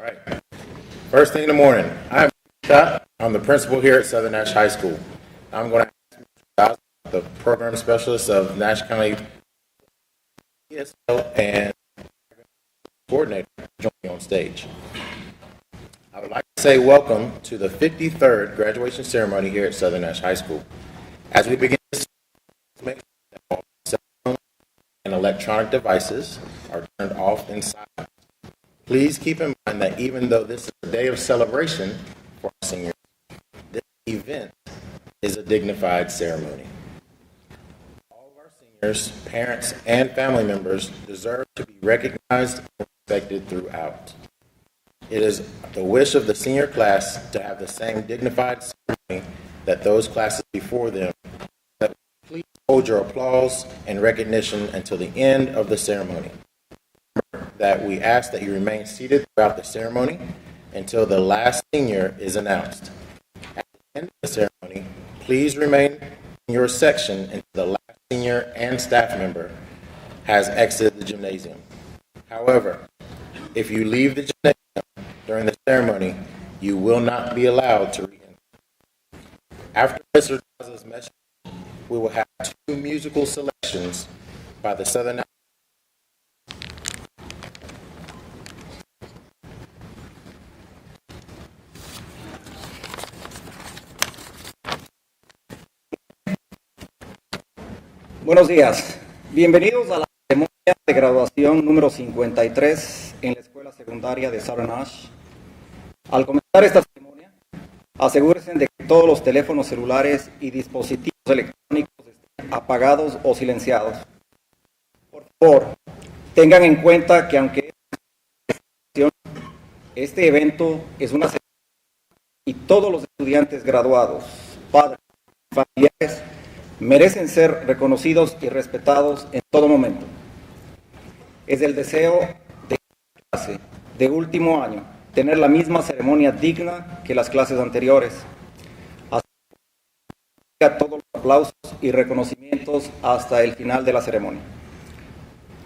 Right. First thing in the morning, I'm Scott. I'm the principal here at Southern Nash High School. I'm going to ask Mr. Dawson, the program specialist of Nash County ESL and coordinator, to join me on stage. I would like to say welcome to the 53rd graduation ceremony here at Southern Nash High School. As we begin this, make sure that all cell phones and electronic devices are turned off and silent. Please keep in mind that even though this is a day of celebration for our seniors, this event is a dignified ceremony. All of our seniors, parents, and family members deserve to be recognized and respected throughout. It is the wish of the senior class to have the same dignified ceremony that those classes before them. Please hold your applause and recognition until the end of the ceremony. That we ask that you remain seated throughout the ceremony until the last senior is announced. At the end of the ceremony, please remain in your section until the last senior and staff member has exited the gymnasium. However, if you leave the gymnasium during the ceremony, you will not be allowed to re-enter. After Mr. Daza's message, we will have two musical selections by the Southern. Buenos días, bienvenidos a la ceremonia de graduación número 53 en la Escuela Secundaria de Southern Nash. Al comenzar esta ceremonia, asegúrense de que todos los teléfonos celulares y dispositivos electrónicos estén apagados o silenciados. Por favor, tengan en cuenta que aunque este evento es una ceremonia y todos los estudiantes graduados, padres y familiares merecen ser reconocidos y respetados en todo momento. Es el deseo de la clase de último año tener la misma ceremonia digna que las clases anteriores. Así que todos los aplausos y reconocimientos hasta el final de la ceremonia.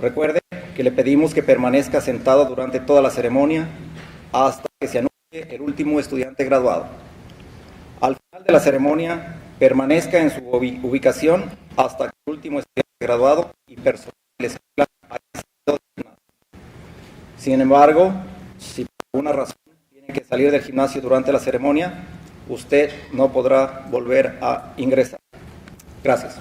Recuerde que le pedimos que permanezca sentado durante toda la ceremonia hasta que se anuncie el último estudiante graduado. Al final de la ceremonia, permanezca en su ubicación hasta que el último estudiante graduado y personal de la escuela haya sido designado. Sin embargo, si por alguna razón tiene que salir del gimnasio durante la ceremonia, usted no podrá volver a ingresar. Gracias.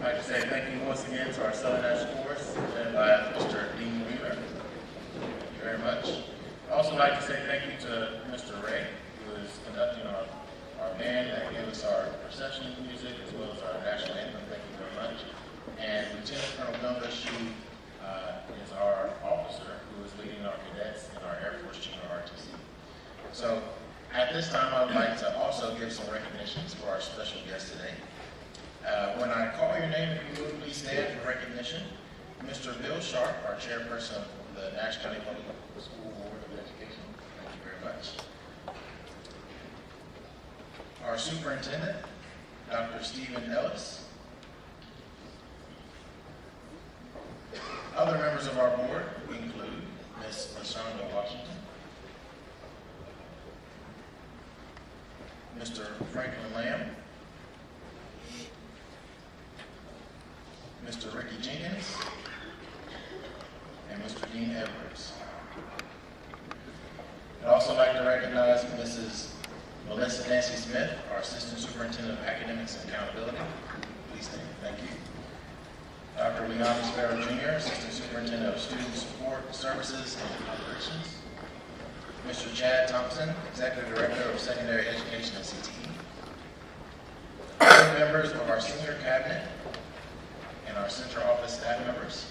I'd like to say thank you once again to our Southern Nash course, led by Mr. Dean Wheeler. Thank you very much. I'd also like to say thank you to Mr. Ray, who is conducting our band that gave us our procession music as well as our national anthem. Thank you very much. And Lieutenant Colonel Gumbush, who is our officer who is leading our cadets in our Air Force Junior RTC. So at this time, I would like to also give some recognitions for our special guest today. When I call your name, if you would please stand for recognition. Mr. Bill Sharp, our chairperson of the Nash County Public School Board of Education. Thank you very much. Our superintendent, Dr. Stephen Ellis. Other members of our board include Ms. LaShonda Washington, Mr. Franklin Lamb, Mr. Ricky Jenkins, and Mr. Dean Edwards. I'd also like to recognize Mrs. Melissa Nancy Smith, our Assistant Superintendent of Academics and Accountability. Please stand. Thank you. Dr. Leon Sparrow Jr., Assistant Superintendent of Student Support Services and Operations. Mr. Chad Thompson, Executive Director of Secondary Education at CTE. Other members of our senior cabinet and our central office staff members.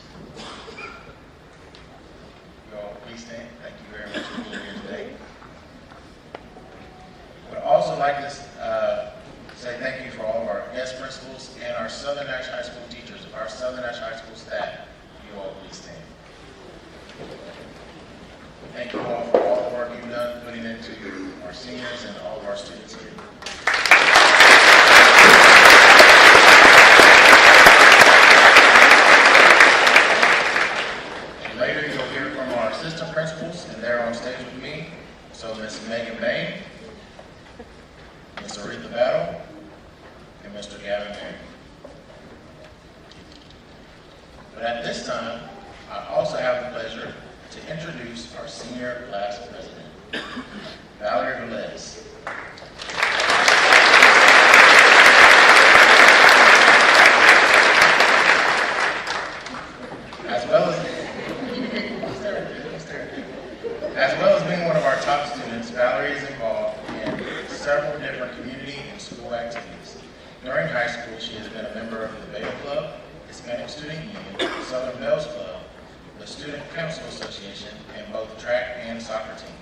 You all please stand. Thank you very much for being here today. I would also like to say thank you for all of our guest principals and our Southern Nash High School teachers, our Southern Nash High School staff. You all please stand. Thank you all for all the work you've done putting into our seniors and all of our students here. And later you'll hear from our assistant principals, and they're on stage with me. So Ms. Megan Bain, Ms. Aretha Battle, and Mr. Gavin Perry. But at this time, I also have the pleasure to introduce our senior class president, Valerie Velez. As well as being one of our top students, Valerie is involved in several different community and school activities. During high school, she has been a member of the Beta Club, Hispanic Student Union, Southern Bells Club, the Student Council Association, and both track and soccer team.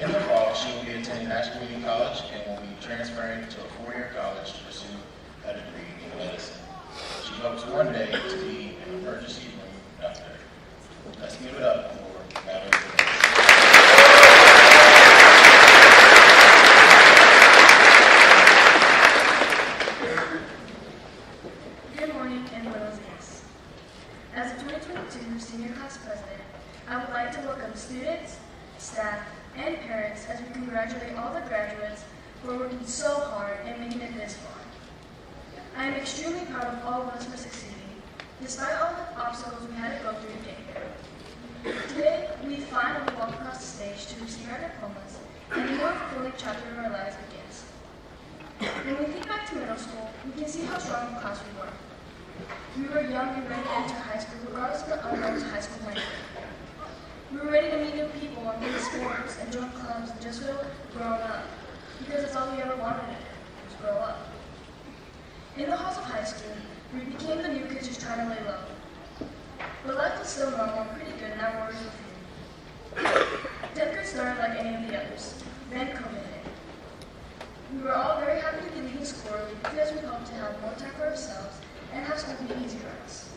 In the fall, she will be attending Nash Community College and will be transferring to a four-year college to pursue a degree in medicine. She hopes one day to be an emergency room doctor. Let's give it up for Valerie. Good morning and buenos dias. As the 2022 Senior Class President, I would like to welcome students, staff, and parents as we congratulate all the graduates who are working so hard and making it this far. I am extremely proud of all of us for succeeding, despite all the obstacles we had to go through to get here. Today, we finally walk across the stage to receive our diplomas, and a more fulfilling chapter of our lives begins. When we think back to middle school, we can see how strong of a class we were. We were young and ready to enter high school regardless of the unknowns high school might bring. We were ready to meet new people and play sports and join clubs and just feel grown up, because that's all we ever wanted to do, was grow up. In the halls of high school, we became the new kids just trying to lay low. But life was still normal and pretty good, and our worries were few. 10th grade started like any of the others, then COVID hit. We were all very happy to be leaving school early because we hoped to have more time for ourselves and have school be easy for us.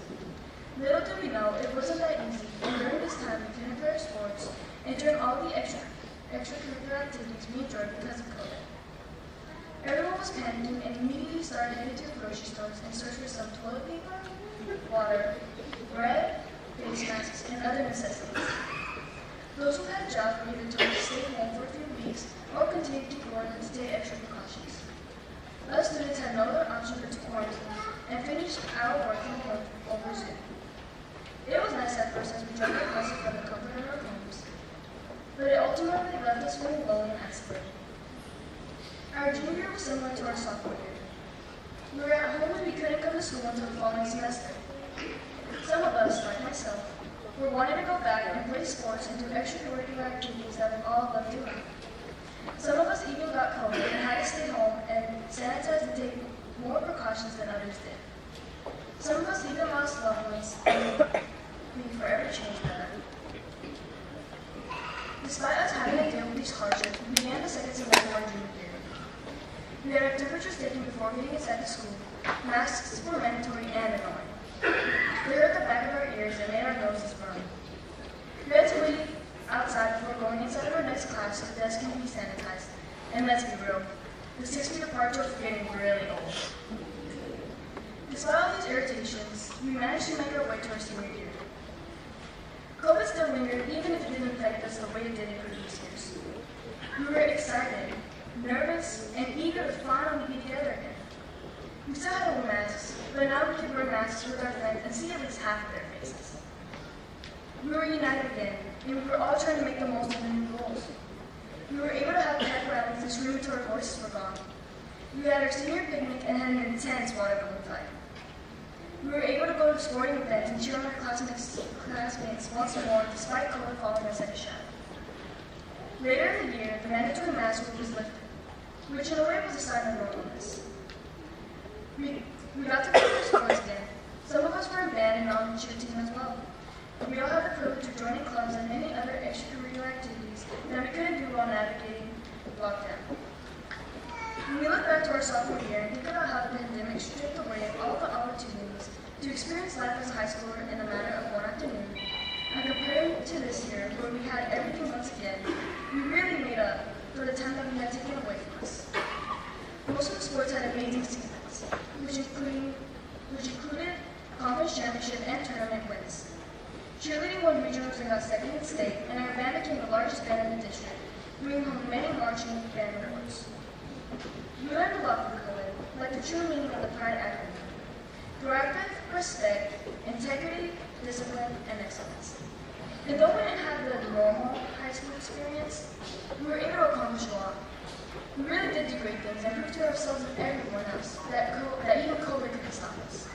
Little did we know it wasn't that easy, and during this time we couldn't play our sports and during all the extracurricular activities we enjoyed because of COVID. Everyone was panicking and immediately started heading to the grocery stores and searched for some toilet paper, water, bread, face masks, and other necessities. Those who had jobs were either told to stay home for a few weeks or continue to quarantine and take extra precautions. Us students had no other option but to quarantine and finish our work from home over Zoom. It was nice at first as we joined our classes from the comfort of our homes, but it ultimately left us feeling lonely and isolated. Our junior year was similar to our sophomore year. We were at home and we couldn't come to school until the following semester. Some of us, like myself, were wanting to go back and play sports and do extracurricular activities that we all loved doing. Some of us even got COVID and had to stay home and sanitize and take more precautions than others did. Some of us even lost loved ones, and we forever changed that. Despite us having to deal with these hardships, we began the second semester of our junior year. We had our temperatures taken before getting inside the school. Masks were mandatory and annoying. They hurt the back of our ears and made our noses burn. We had to wait outside before going inside of our next class so the desk can be sanitized. And let's be real, the 6 feet apart jokes were getting really old. Despite all these irritations, we managed to make our way to our senior year. COVID still lingered even if it didn't affect us the way it did in previous years. We were excited, nervous, and eager to finally be together again. We still had to wear masks, but now we could wear masks with our friends and see at least half of their faces. We were united again, and we were all trying to make the most of the new rules. We were able to have pep rallies and scream until our voices were gone. We had our senior picnic and had an intense water balloon fight. We were able to go to sporting events and cheer on our classmates once more, despite COVID following us like a shadow. Later in the year, the mandatory mask rule was lifted, which in a way was a sign of normalness. We got to go to sports again. Some of us were in band and on the cheer team as well. We all had the privilege of joining clubs and many other extracurricular activities that we couldn't do while navigating lockdown. When we look back to our sophomore year and think about how the pandemic stripped away all the opportunities to experience life as a high schooler in a matter of one afternoon, and comparing to this year where we had everything once again, we really made up for the time that we had taken away from us. Most of the sports had amazing seasons, which included conference championship and tournament wins. Cheerleading won regionals and got second in state, and our band became the largest band in the district, bringing home many marching band awards. We learned a lot from COVID, like the true meaning of the PRIDE acronym: proactive, respect, integrity, discipline, and excellence. And though we didn't have the normal high school experience, we were able to accomplish a lot. We really did do great things and proved to ourselves and everyone else that even COVID couldn't stop us.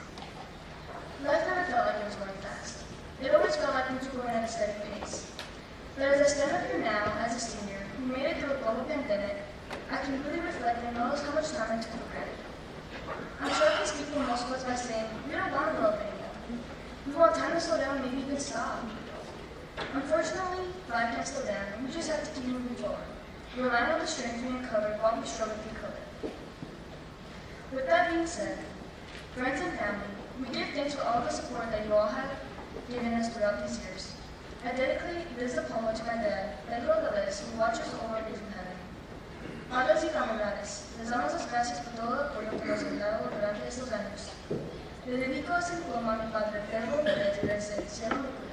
Life never felt like it was going fast. It always felt like we were going at a steady pace. But as I stand up here now as a senior who made it through a global pandemic, I can really reflect and notice how much time I took for granted. I'm sure I can speak for most of us by saying we don't want to grow up anymore. We want time to slow down and maybe even stop. Unfortunately, life can't slow down, and we just have to keep moving forward, relying on the strength we uncovered while we struggled through COVID. With that being said, friends and family, we give thanks for all the support that you all have given us throughout these years. I dedicate this diploma to my dad, Pedro Levez, who watches over me from heaven. Padres y familiares, les damos las gracias por todo el apoyo que nos han dado durante estos años. Le dedico este diploma a mi padre Pedro Levez desde el cielo de Cuba.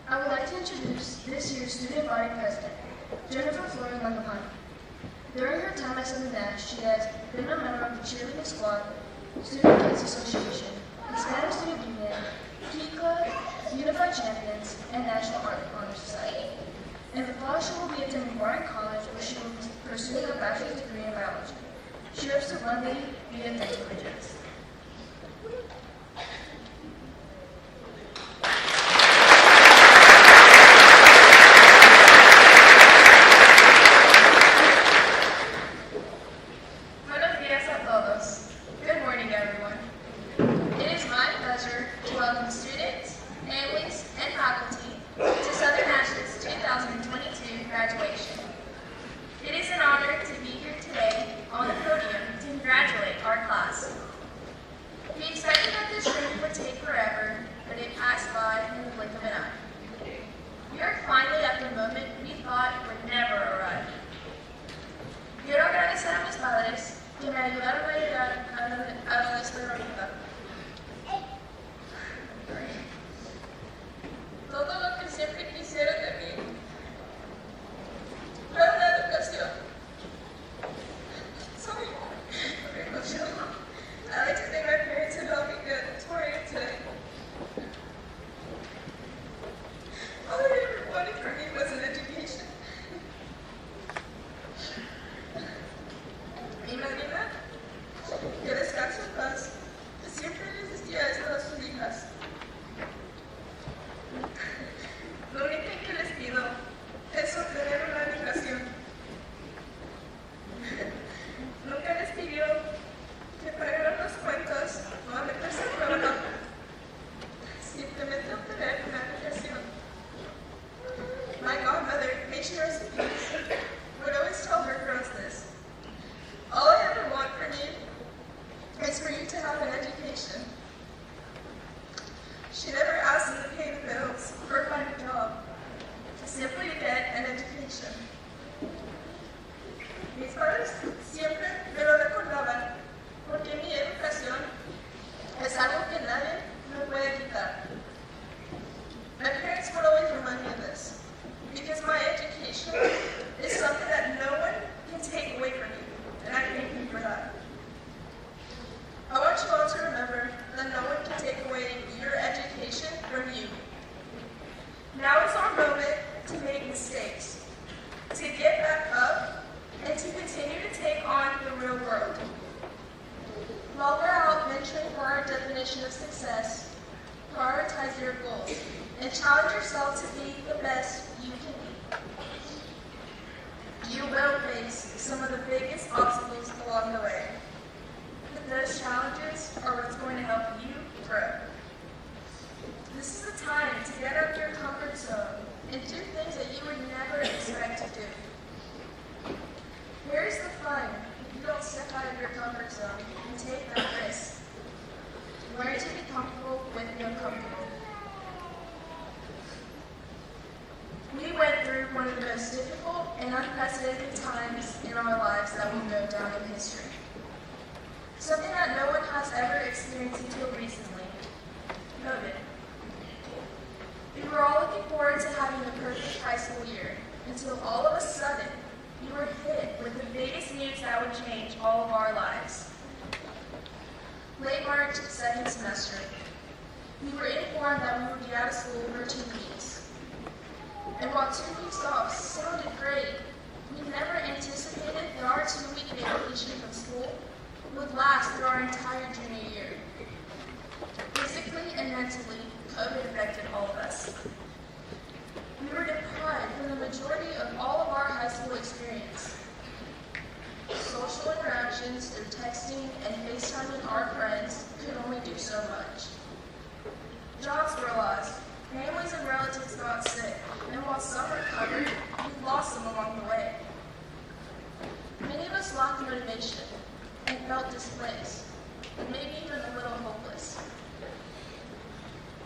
I would like to introduce this year's student body president, Jennifer Flores Mangapani. During her time at Southern Nash, she has been a member of the cheerleading squad, Student Kids Association, Hispanic Student Union, Key Club, Unified Champions, and National Art Honor Society. In the fall, she will be attending Warren College, where she will be pursuing a bachelor's degree in biology. She hopes to one day be a dental hygienist. real world. While we're out venturing for our definition of success, prioritize your goals and challenge yourself to be the best you can be. You will face some of the biggest obstacles along the way, but those challenges are what's going to help you grow. This is the time to get out of your comfort zone and do things that you would never expect to do. Where's the fun if you don't step out of your comfort zone and take that risk? Learn to be comfortable with the uncomfortable. We went through one of the most difficult and unprecedented times in our lives that will go down in history. Something that no one has ever experienced until recently, COVID. We were all looking forward to having a perfect high school year until all of a sudden we were hit with the biggest news that would change all of our lives. Late March, second semester, we were informed that we would be out of school for 2 weeks. And while 2 weeks off sounded great, we never anticipated that our 2-week vacation from school would last through our entire junior year. Physically and mentally, COVID affected all of us. We were deprived from the majority of all of our high school experience. Social interactions through texting and FaceTiming our friends could only do so much. Jobs were lost, families and relatives got sick, and while some recovered, we lost them along the way. Many of us lacked motivation and felt displaced, and maybe even a little hopeless.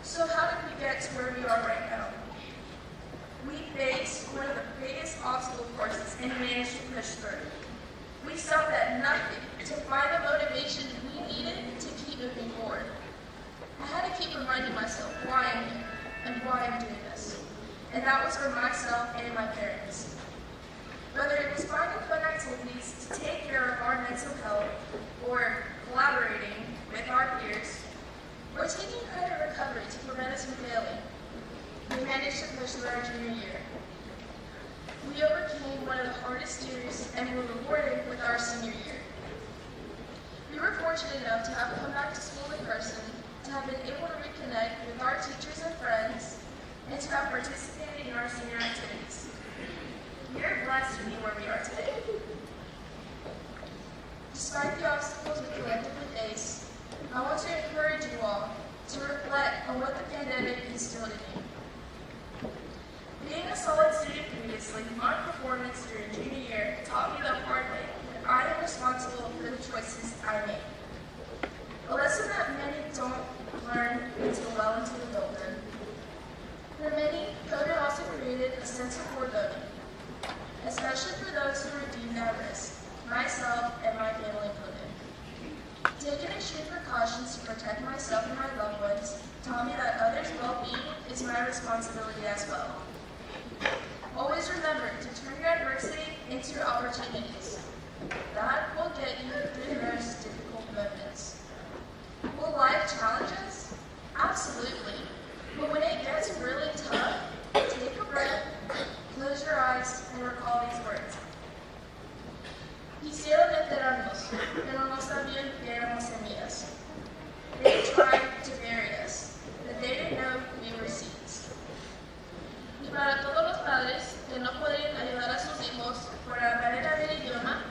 So how did we get to where we are right now? We faced one of the biggest obstacle courses and managed to push through. We stopped at nothing to find the motivation we needed to keep moving forward. I had to keep reminding myself why I'm here and why I'm doing this. And that was for myself and my parents. Whether it was finding fun activities to take care of our mental health, or collaborating with our peers, or taking credit recovery to prevent us from failing, we managed to push through our junior year. We overcame one of the hardest years and were rewarded with our senior year. We were fortunate enough to have come back to school in person, to have been able to reconnect with our teachers and friends, and to have participated in our senior activities. We are blessed to be where we are today. Despite the obstacles we collectively face, I want to encourage you all to reflect on what the pandemic instilled in you. Being a solid student previously, my performance during junior year taught me the hard way that I am responsible for the choices I make. A lesson that many don't learn until well into adulthood. For many, COVID also created a sense of foreboding, especially for those who were deemed at risk, myself and my family included. Taking extreme precautions to protect myself and my loved ones taught me that others' well-being is my responsibility as well. Always remember to turn your adversity into opportunities. That will get you through the most difficult moments. Will life challenge us? Absolutely. But when it gets really tough, take a breath, close your eyes, and recall these words. Quisieron enterrarnos, pero no sabían que éramos semillas. They tried to bury us, but they didn't know we were seeds. Y para todos los padres que no pueden ayudar a sus hijos por la barrera del idioma,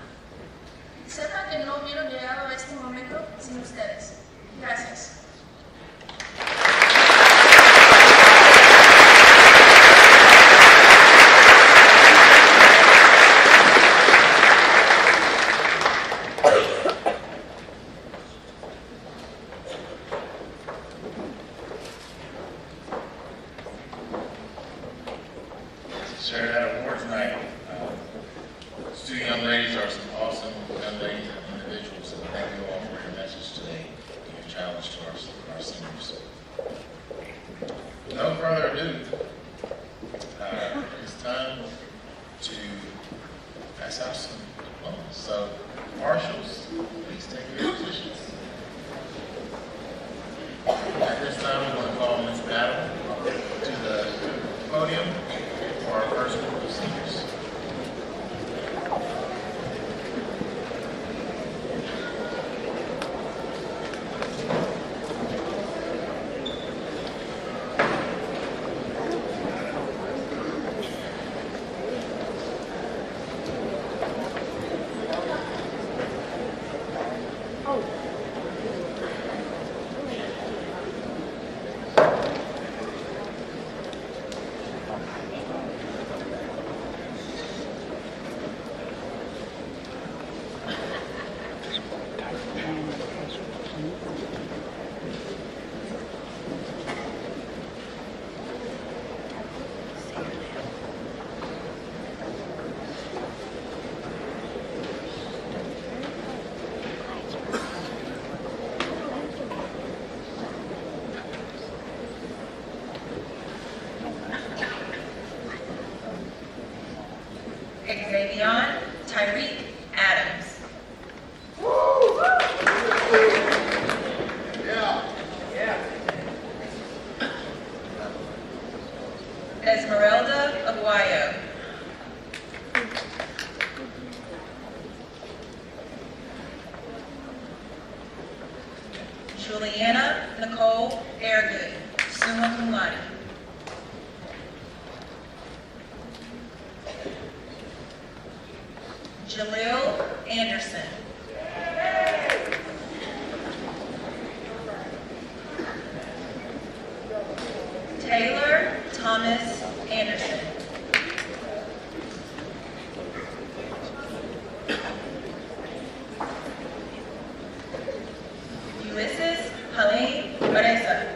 sepan que no hubieran llegado a este momento sin ustedes. Gracias. Sharing that awards night. Two young ladies are some awesome young ladies and individuals, and thank you all for your message today and your challenge to our seniors. No further ado, it's time to pass out some diplomas. So, marshals, please take your positions. At this time, we want to call Ms. Battle to the podium for our first group of seniors. Juliana Nicole Airgood, summa cum laude. Jalil Anderson. Taylor Thomas Anderson. Ulysses Halim Reza.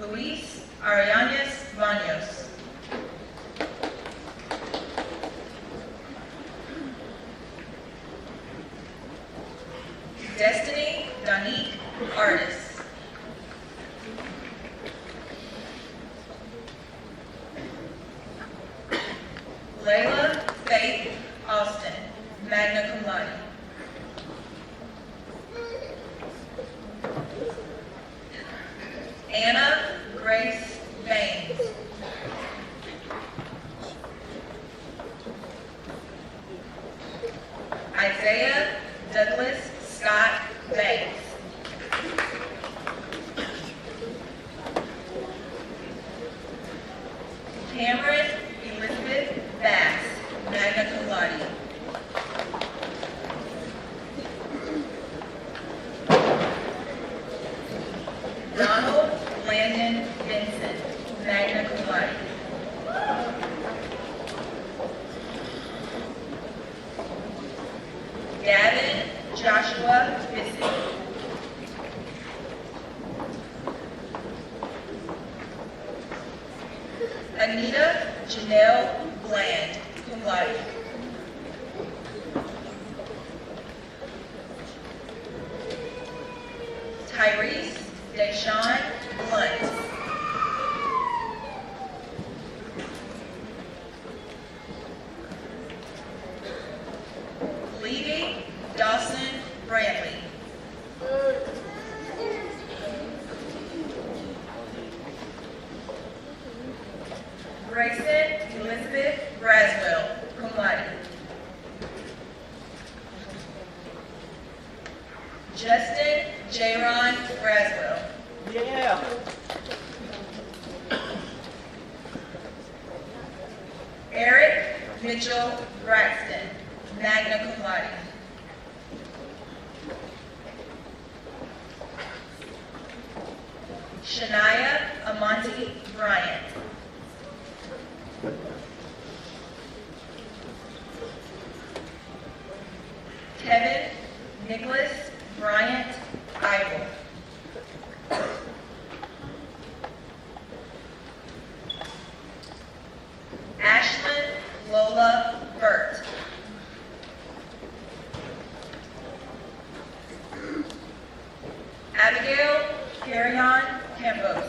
Luis Arianes Baños. Destiny Danique Artis. Layla Faith Austin, magna cum laude. Anna Grace Baines. Isaiah Douglas Scott Banks. Cameron Elizabeth Bass, magna cum laude. Donald Landon Benson, magna cum laude. Gavin Joshua Bissett. Anita Janelle Bland, cum laude. Tyrese Deshaun Blunt. Levy Dawson Bradley. Grayson Elizabeth Braswell, cum laude. Justin Jaron Braswell. Yeah. Eric Mitchell Braxton, magna cum laude. Shania Amonte Bryant. Kevin Nicholas Bryant Ivor. Ashlyn Lola Burt. Abigail Carrion Campos.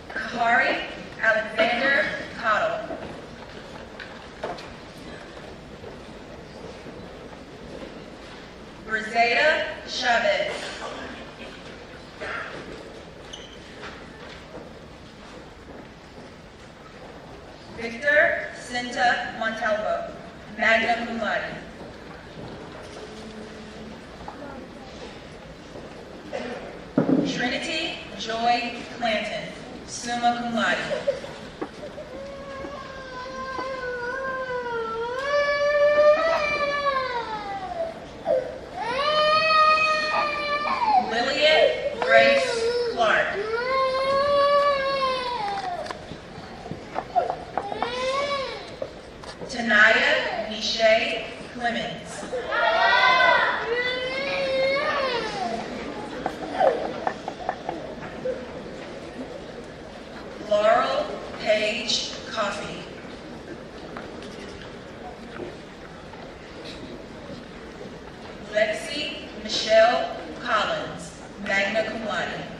Kahari Alexander Cottle. Brizeda Chavez. Victor Cinta Montalvo, magna cum laude. Trinity Joy Clanton, summa cum laude. Lillian Grace Clark. Tanaya Nisha Clemens. Laurel Page Coffey. Lexi Michelle Collins, magna cum laude.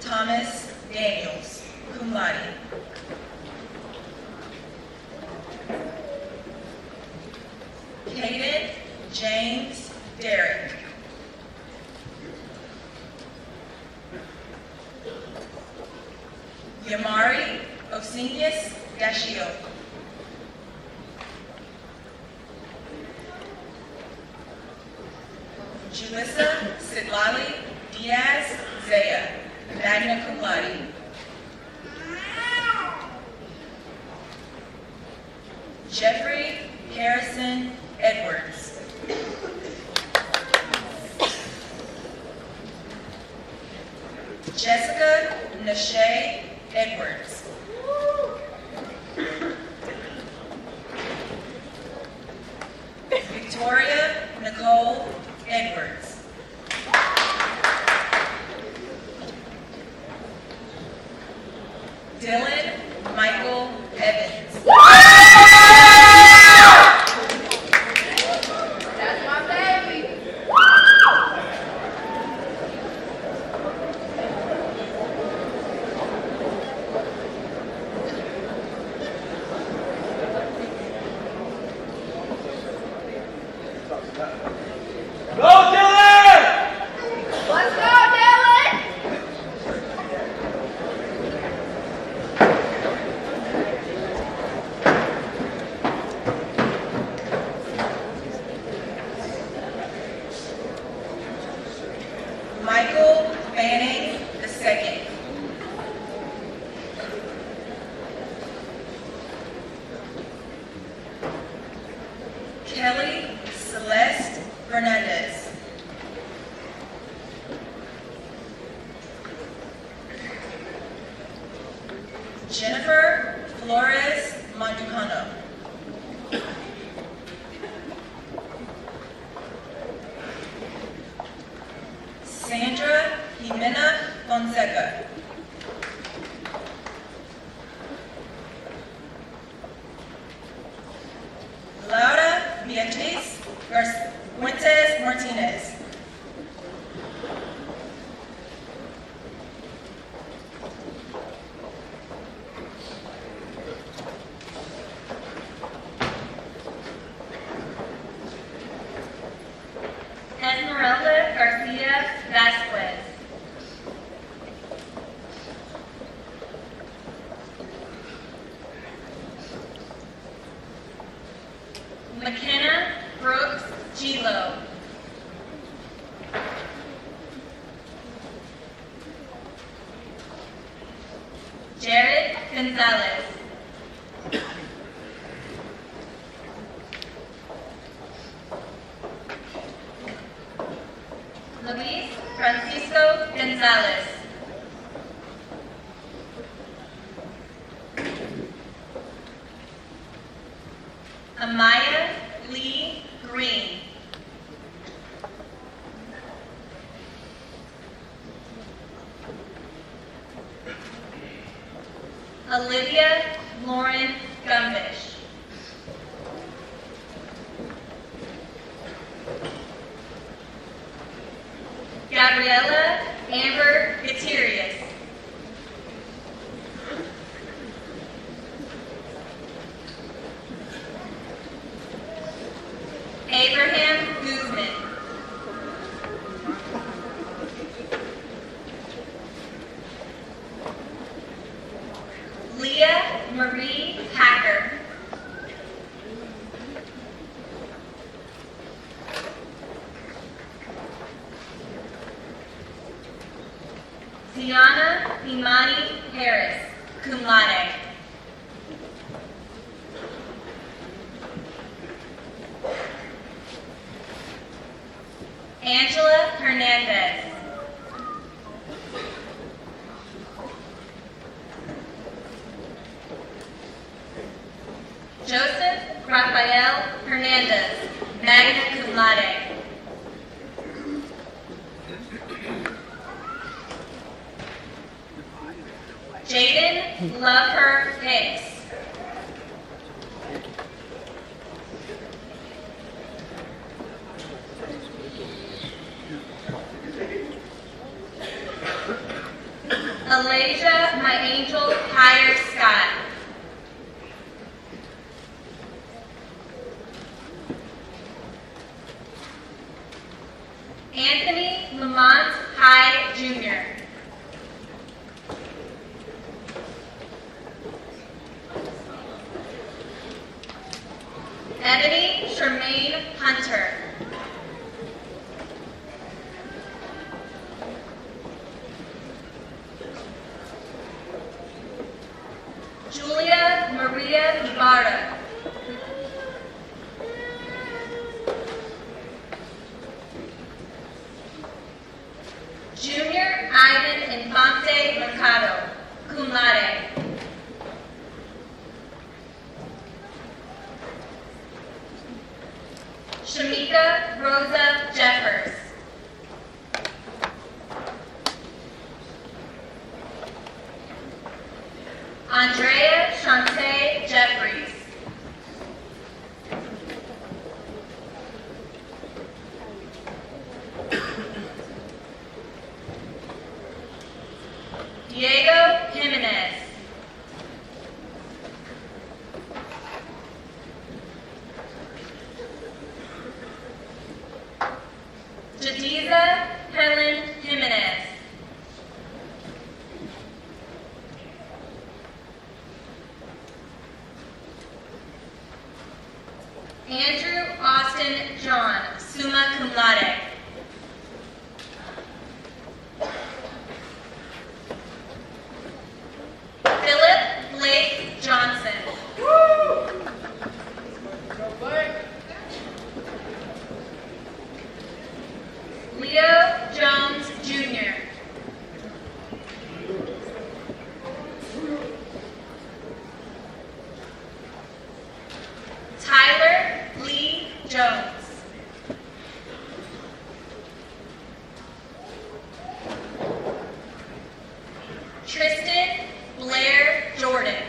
Thomas Daniels, cum laude. Caden James Derrick. Yamari Osinius Dashio. Julissa Sidlali Diaz Zaya, magna cum laude. Jeffrey Harrison Edwards. Jessica Nash Edwards. Victoria Nicole Edwards. Dylan Michael Evans. That's my baby. Let's go, Dylan! Michael Banning II. Kelly Celeste Fernandez. Jennifer Flores Monducano. Sandra Jimena Fonseca. Laura Beatriz Fuentes Martinez. Esmeralda Garcia Vasquez. McKenna Brooks Gilo. Jared Gonzalez. Luis Francisco Gonzalez. Amaya Lee Green. Olivia Lauren Gumbish. Gabriella Amber Gutierrez. Abraham Guzman. Leah Marie Hacker. Tiana Imani Harris, cum laude. Angela Hernandez. Joseph Rafael Hernandez, magna cum laude. Jaden Lover Hicks. Alasia, my angel, higher sky. Anthony Lamont High Jr. Ebony Charmaine Hunter. Julia Maria Ibarra. Junior Ivan Infante Mercado, cum laude. Shamika Rosa Jeffers. Andrea Shante Jeffries. Diego Jimenez. Jadiza Helen Jimenez. Andrew Austin John, summa cum laude. Philip Blake Johnson. Leo Jones Jr. Tyler Lee Jones. Tristan Blair Jordan.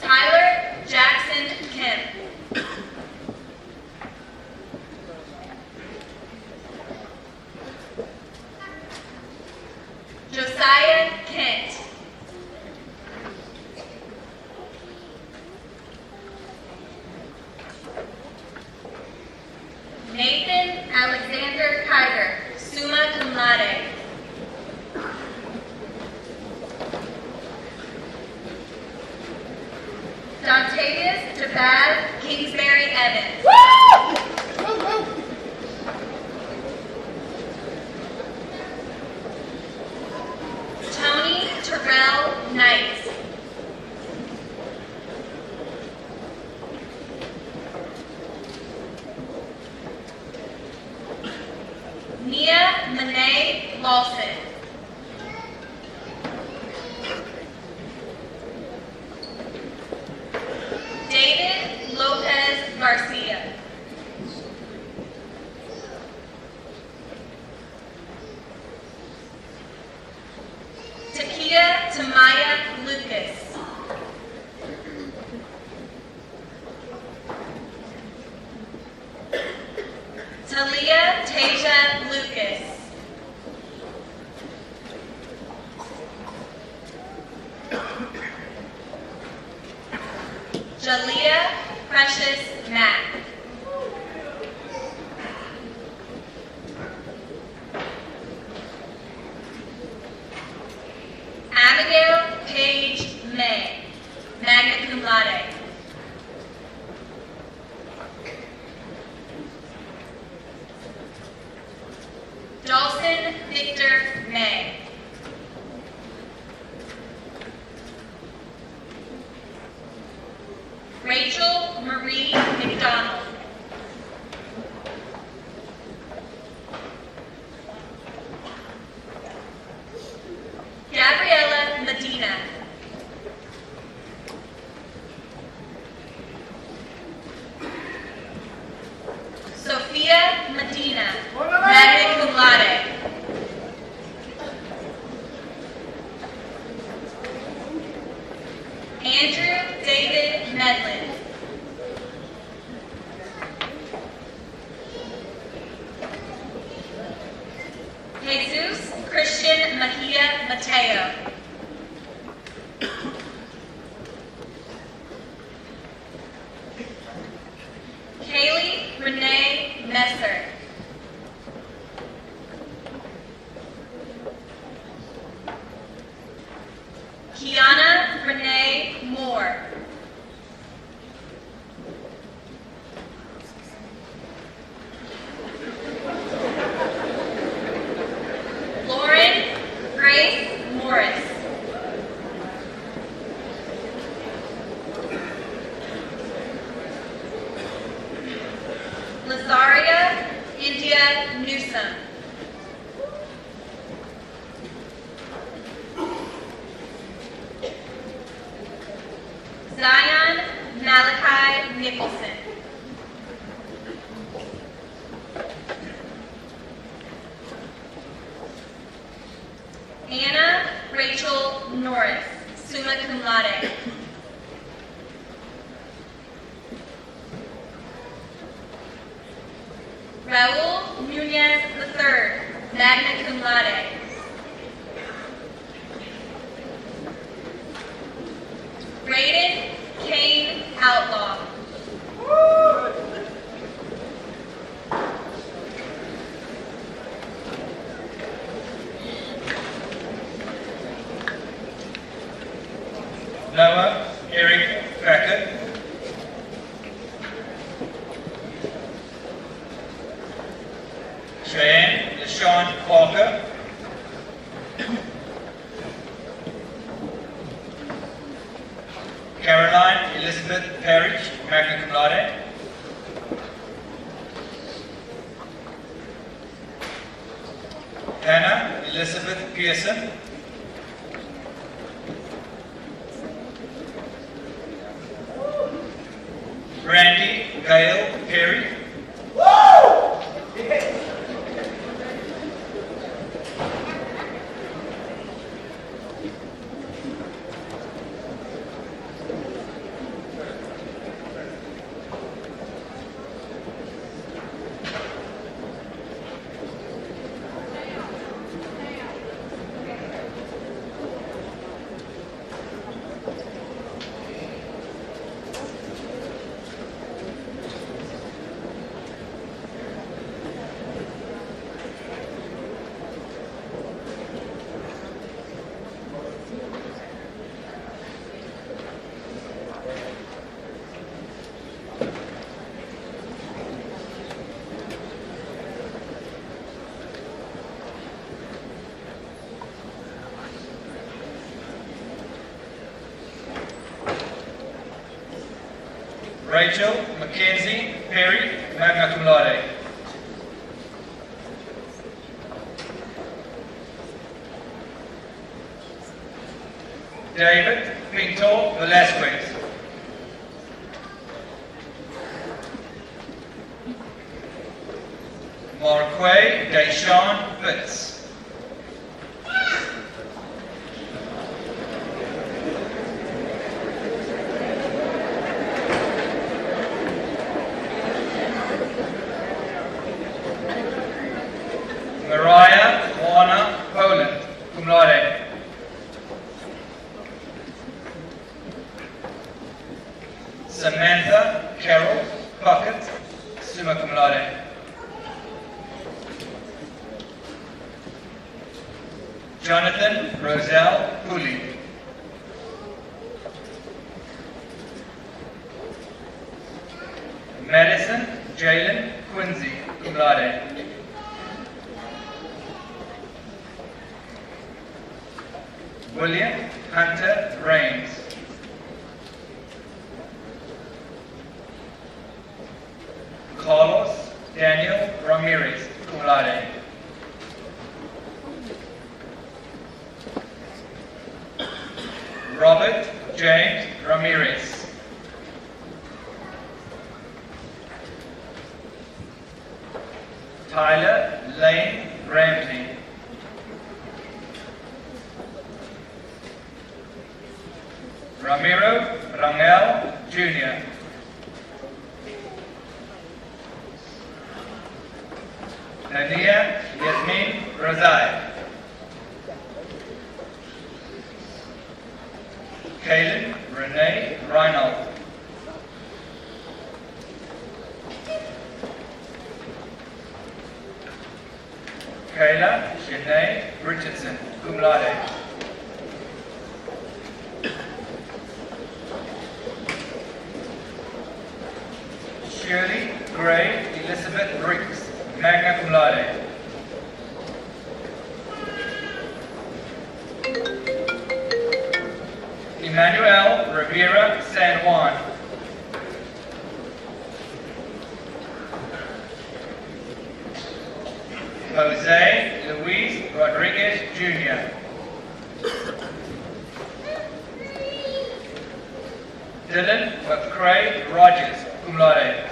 Tyler Jackson Kim. Josiah Kent. Nathan Alexander Kiger, summa cum laude. Dontavius Jabad Kingsbury Evans. Tony Terrell Knight. Nia Monet Lawson. David Lopez Garcia. Takia Tamaya Lucas. Talia Tasia Lucas. Jalea Precious Mack. Abigail Paige May, magna cum laude. Dawson Victor May. Rachel Marie McDonald. Gabriella Medina. Sophia Medina, magna cum laude. Jesus Christian Mejia Mateo. Kaylee Renee Messer. Kiana Renee Moore. Lauren Grace Morris. Lazaria India Newsom. Zion Malachi Nicholson. Anna Rachel Norris, summa cum laude. Raul Nunez III, magna cum laude. Raiden Kane Outlaw. Noah Eric Beckett. Cheyenne LaShawn Walker. Caroline Elizabeth Parrish, magna cum laude. Hannah Elizabeth Pearson. Brandy Gail Perry. Rachel Mackenzie Perry, magna cum laude. David Pinto Velasquez. Marquay Deshawn Fitz. Mariah Warner Poland, cum laude. Samantha Carol Puckett, summa cum laude. Jonathan Roselle Cooley. Madison Jalen Quincy, cum laude. William Hunter Rains. Carlos Daniel Ramirez, cum laude. Robert James Ramirez. Tyler Lane Ramsey. Ramiro Rangel Jr. Nadia Yasmin Razai. Kaylin Renee Reinhold. Kayla Shanae Richardson, cum laude. Shirley Gray Elizabeth Briggs, magna cum laude. Emmanuel Rivera San Juan. Jose Luis Rodriguez Jr. Dylan McCrae Rogers, cum laude.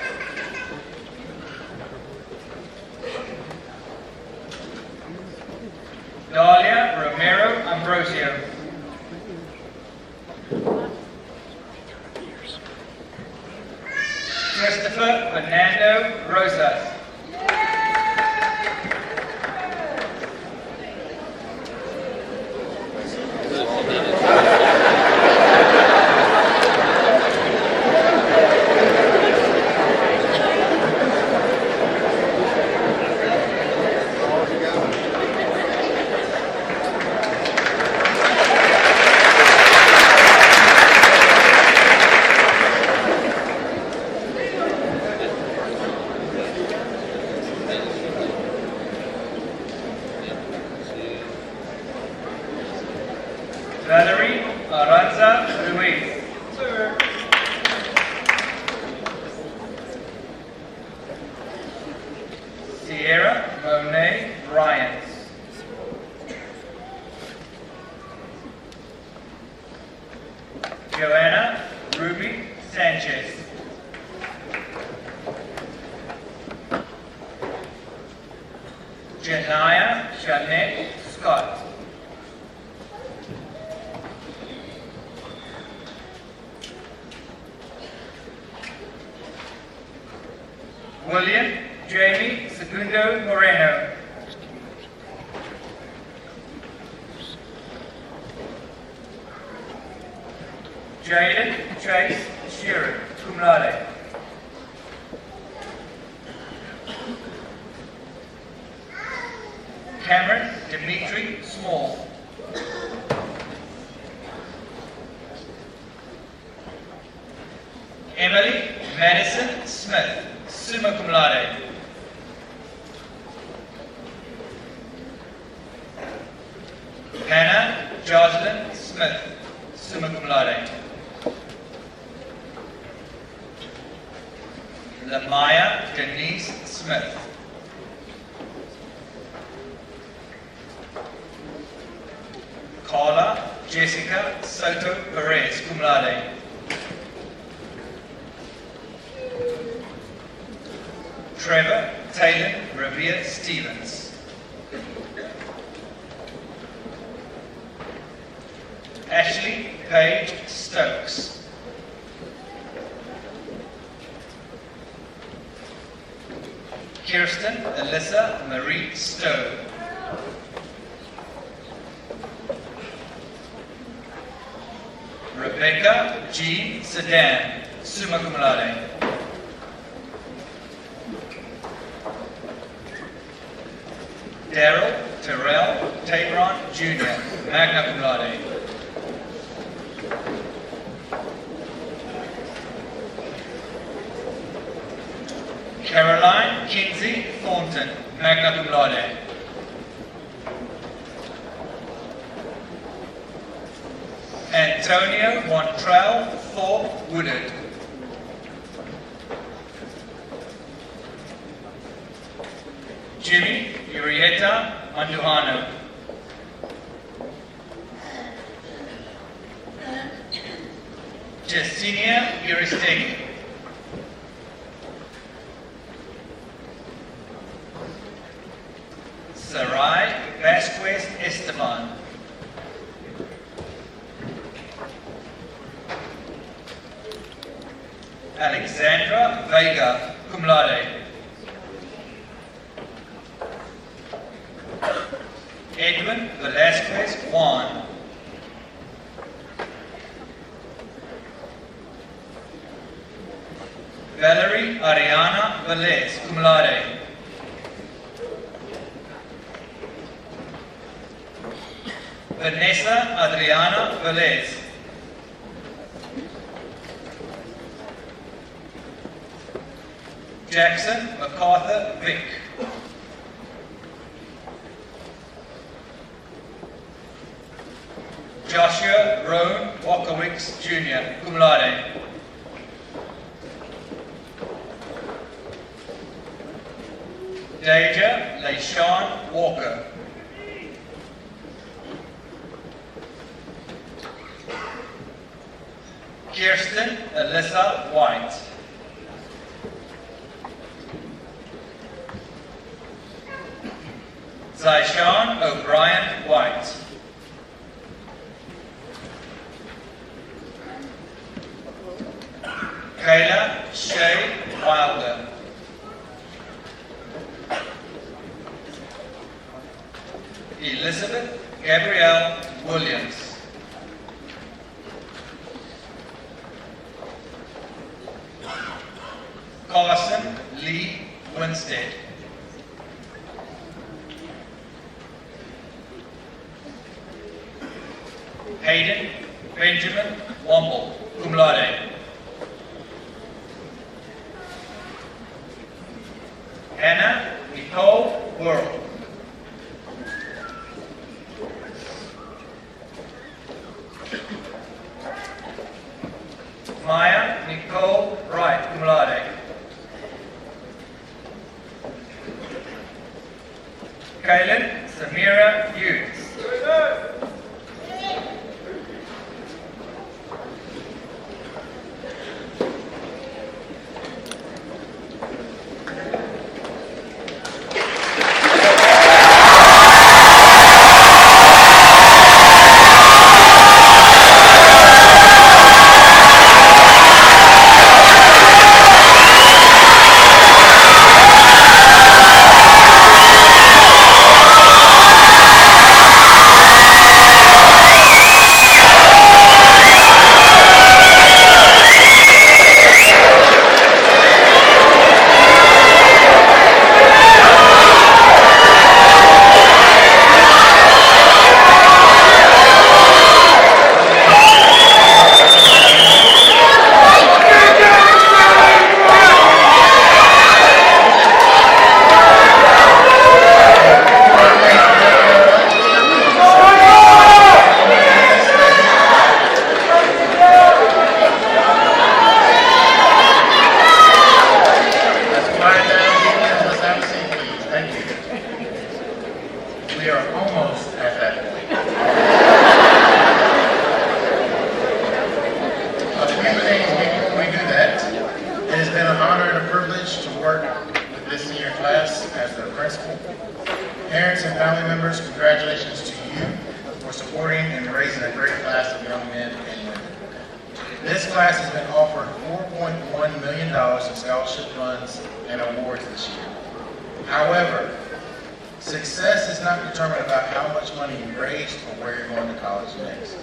Dalia Romero Ambrosio. Christopher Fernando Rosas. Valerie Aranza Ruiz. Sir. Sierra Monet Bryant. Joanna Ruby Sanchez. Janaya Shanette Scott. William Jamie Segundo Moreno. Jaden Chase Sheeran, cum laude. Cameron Dimitri Small. Emily Madison Smith, summa cum laude. Hannah Jocelyn Smith, summa cum laude. Lamaya Denise Smith. Carla Jessica Soto Perez, cum laude. Trevor Taylor Revere Stevens. Ashley Paige Stokes. Kirsten Alyssa Marie Stowe. Rebecca Jean Sedan, summa cum laude. Daryl Terrell Tabron Jr., magna cum laude. Caroline Kinsey Thornton, magna cum laude. Antonio Montrell Thorpe Woodard. Jimmy Urieta Manduhano. Justinia Uristegui. Sarai Vasquez Esteban. Alexandra Vega, cum laude. Ariana Velez, cum laude. Vanessa Adriana Velez. Jackson MacArthur Vick. Joshua Roan Walkowicz Jr., cum laude. Deja LaShawn Walker. Kirsten Alyssa White. Zyshawn O'Brien White. Kayla Shay Wilder. Elizabeth Gabrielle Williams. Carson Lee Winstead. Hayden Benjamin Womble, cum laude. Hannah Nicole Worrell. Maya Nicole Wright, cum laude. Kaylin Samira Hughes. Parents and family members, congratulations to you for supporting and raising a great class of young men and women. This class has been offered $4.1 million in scholarship funds and awards this year. However, success is not determined about how much money you raised or where you're going to college next.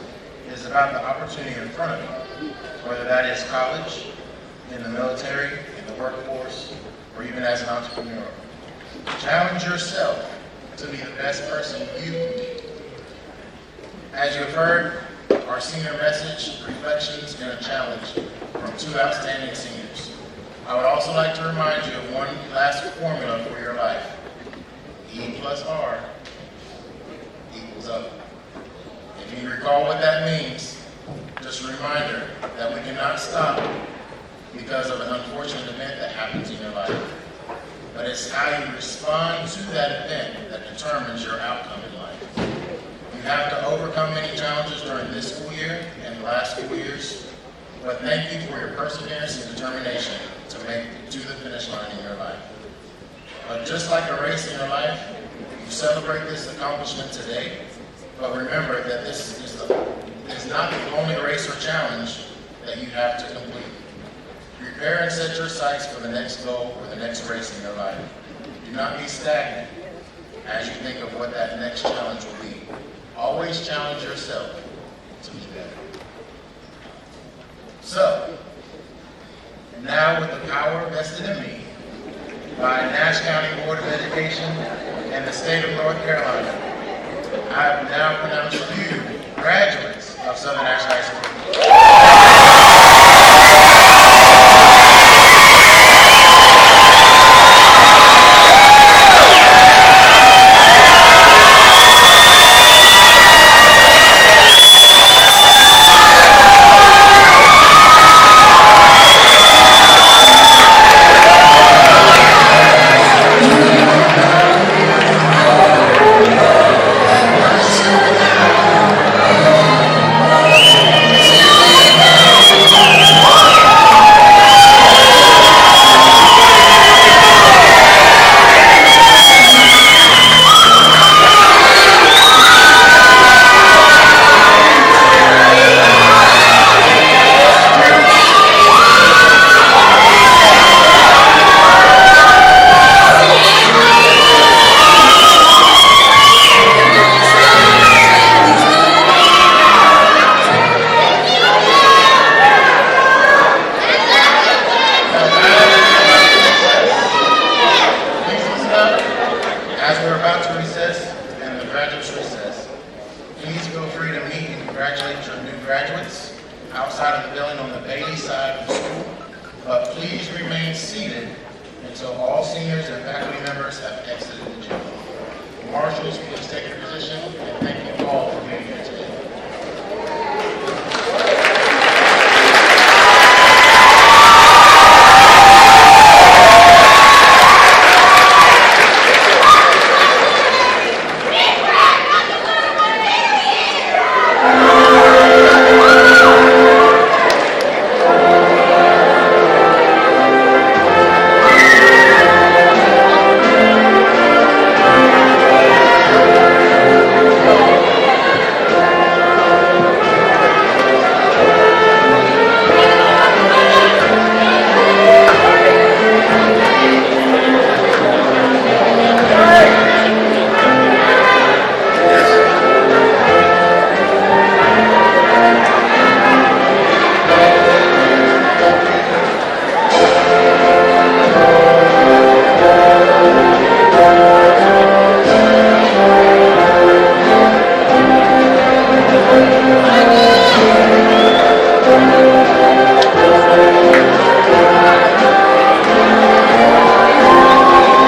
It is about the opportunity in front of you, whether that is college, in the military, in the workforce, or even as an entrepreneur. Challenge yourself to be the best person you can be. As you have heard, our senior message, reflections, and a challenge from two outstanding seniors. I would also like to remind you of one last formula for your life. E plus R equals up. If you recall what that means, just a reminder that we cannot stop because of an unfortunate event that happens in your life. But it's how you respond to that event that determines your outcome in life. You have to overcome many challenges during this school year and the last school years, but thank you for your perseverance and determination to make it to the finish line in your life. But just like a race in your life, you celebrate this accomplishment today, but remember that this is not the only race or challenge that you have to complete. Prepare and set your sights for the next goal or the next race in your life. Do not be stagnant as you think of what that next challenge will be. Always challenge yourself to be better. So, Now, with the power vested in me by Nash County Board of Education and the state of North Carolina, I have now pronounced you graduates of Southern Nash High School. As we're about to recess and the graduates recess, please feel free to meet and congratulate your new graduates outside of the building on the Bailey side of the school. But please remain seated until all seniors and faculty members have exited the gym. Marshals, please take your position, and thank you.